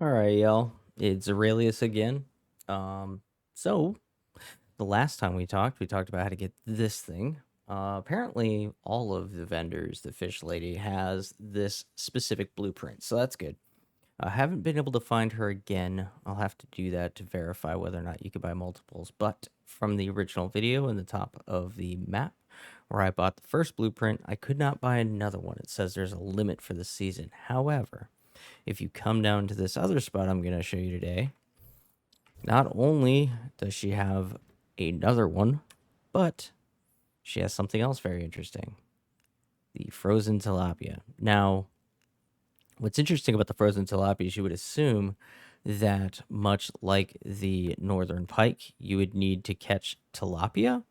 All right, y'all. It's Aurelius again. So the last time we talked about how to get this thing. Apparently, all of the vendors, the fish lady, has this specific blueprint, so that's good. I haven't been able to find her again. I'll have to do that to verify whether or not you could buy multiples. But from the original video in the top of the map, where I bought the first blueprint, I could not buy another one. It says there's a limit for the season. However, if you come down to this other spot I'm going to show you today, not only does she have another one, but she has something else very interesting. The frozen tilapia. Now, what's interesting about the frozen tilapia is you would assume that much like the northern pike, you would need to catch tilapia,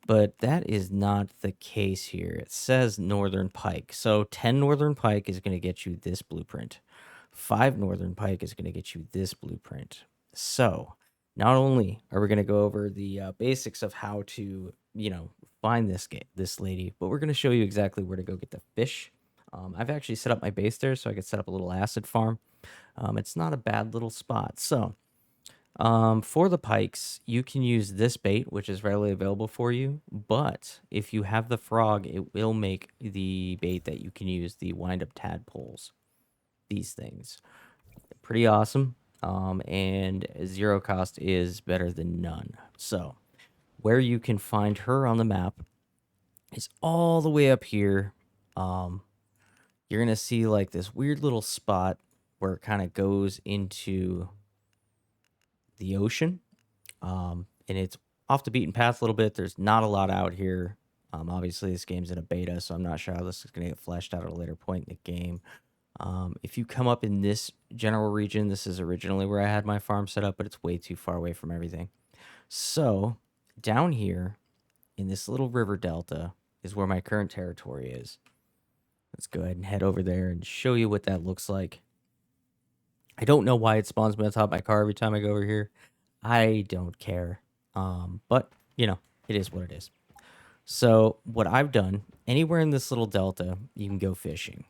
but that is not the case here. It says northern pike. So 10 northern pike is going to get you this blueprint. 5 northern pike is going to get you this blueprint. So not only are we going to go over the basics of how to, find this lady, but we're going to show you exactly where to go get the fish. I've actually set up my base there so I could set up a little acid farm. It's not a bad little spot. So for the pikes, you can use this bait, which is readily available for you. But if you have the frog, it will make the bait that you can use, the wind-up tadpoles. These things. Pretty awesome. And zero cost is better than none. So where you can find her on the map is all the way up here. You're going to see like this weird little spot where it kind of goes into the ocean. And it's off the beaten path a little bit. There's not a lot out here. Obviously, this game's in a beta, so I'm not sure how this is going to get fleshed out at a later point in the game. If you come up in this general region, this is originally where I had my farm set up, but it's way too far away from everything. So down here in this little river delta is where my current territory is. Let's go ahead and head over there and show you what that looks like. I don't know why it spawns me on top of my car every time I go over here. I don't care. But, it is what it is. So what I've done, anywhere in this little delta, you can go fishing.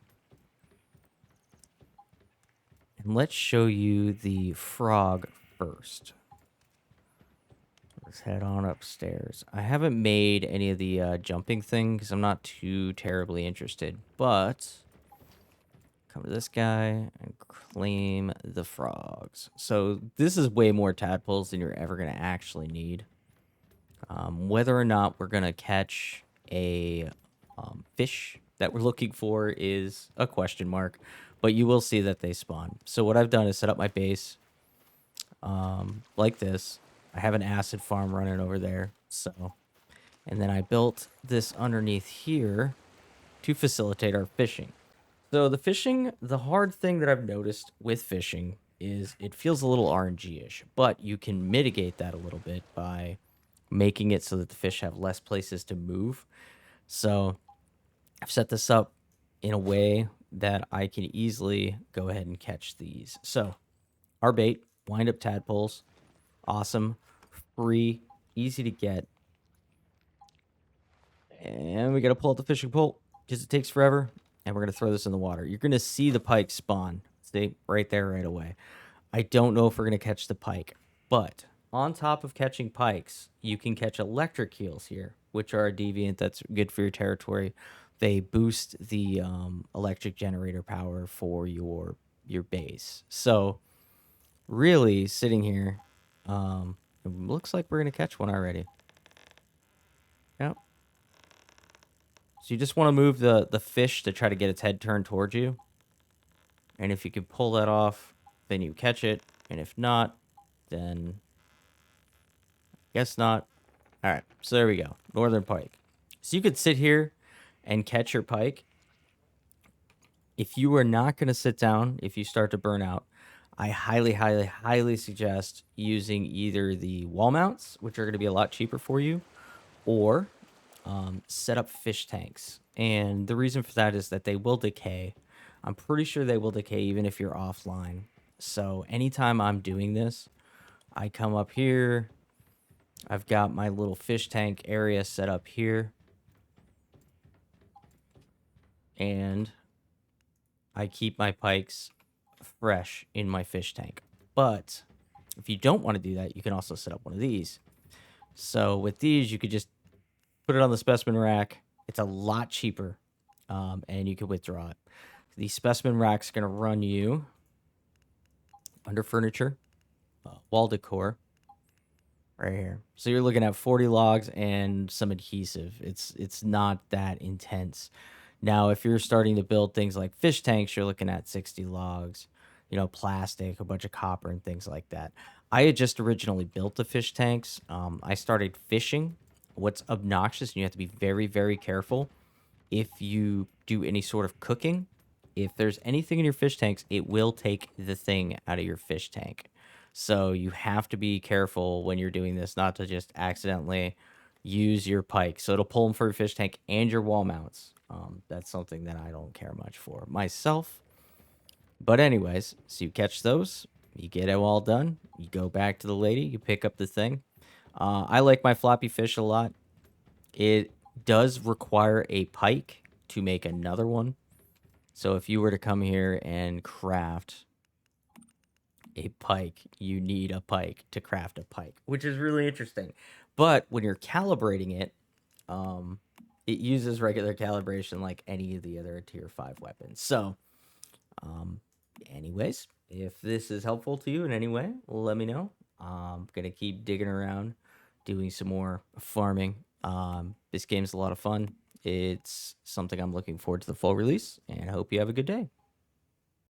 And let's show you the frog first. Let's head on upstairs. I haven't made any of the jumping thing because I'm not too terribly interested. But come to this guy and claim the frogs. So this is way more tadpoles than you're ever going to actually need. Whether or not we're going to catch a fish that we're looking for is a question mark. But you will see that they spawn. So what I've done is set up my base like this. I have an acid farm running over there. And then I built this underneath here to facilitate our fishing. So the fishing, the hard thing that I've noticed with fishing is it feels a little RNG-ish, but you can mitigate that a little bit by making it so that the fish have less places to move. So I've set this up in a way that I can easily go ahead and catch these. So our bait, wind-up tadpoles, awesome, free, easy to get. And we got to pull out the fishing pole because it takes forever. And we're going to throw this in the water. You're going to see the pike spawn. See, right there, right away. I don't know if we're going to catch the pike. But on top of catching pikes, you can catch electric eels here, which are a deviant that's good for your territory. They boost the electric generator power for your base. So really, sitting here, it looks like we're going to catch one already. Yep. So you just want to move the fish to try to get its head turned towards you. And if you can pull that off, then you catch it. And if not, then guess not. All right, so there we go. Northern pike. So you could sit here and catch your pike. If you are not going to sit down, if you start to burn out, I highly, highly, highly suggest using either the wall mounts, which are going to be a lot cheaper for you, or set up fish tanks. And the reason for that is that they will decay. I'm pretty sure they will decay even if you're offline. So anytime I'm doing this, I come up here. I've got my little fish tank area set up here. And I keep my pikes fresh in my fish tank. But if you don't want to do that, you can also set up one of these. So with these, you could just put it on the specimen rack. It's a lot cheaper, and you can withdraw it. The specimen rack's going to run you under furniture, wall decor, right here. So you're looking at 40 logs and some adhesive. It's not that intense. Now, if you're starting to build things like fish tanks, you're looking at 60 logs, plastic, a bunch of copper, and things like that. I had just originally built the fish tanks. I started fishing. What's obnoxious, and you have to be very, very careful if you do any sort of cooking. If there's anything in your fish tanks, it will take the thing out of your fish tank. So you have to be careful when you're doing this, not to just accidentally use your pike. So it'll pull them for your fish tank and your wall mounts. That's something that I don't care much for myself. But anyways, so you catch those, you get it all done, you go back to the lady, you pick up the thing. I like my floppy fish a lot. It does require a pike to make another one. So if you were to come here and craft a pike, you need a pike to craft a pike, which is really interesting. But when you're calibrating it, it uses regular calibration like any of the other tier 5 weapons. So, um, anyways, if this is helpful to you in any way, let me know. I'm going to keep digging around, doing some more farming. This game's a lot of fun. It's something I'm looking forward to the full release, and I hope you have a good day.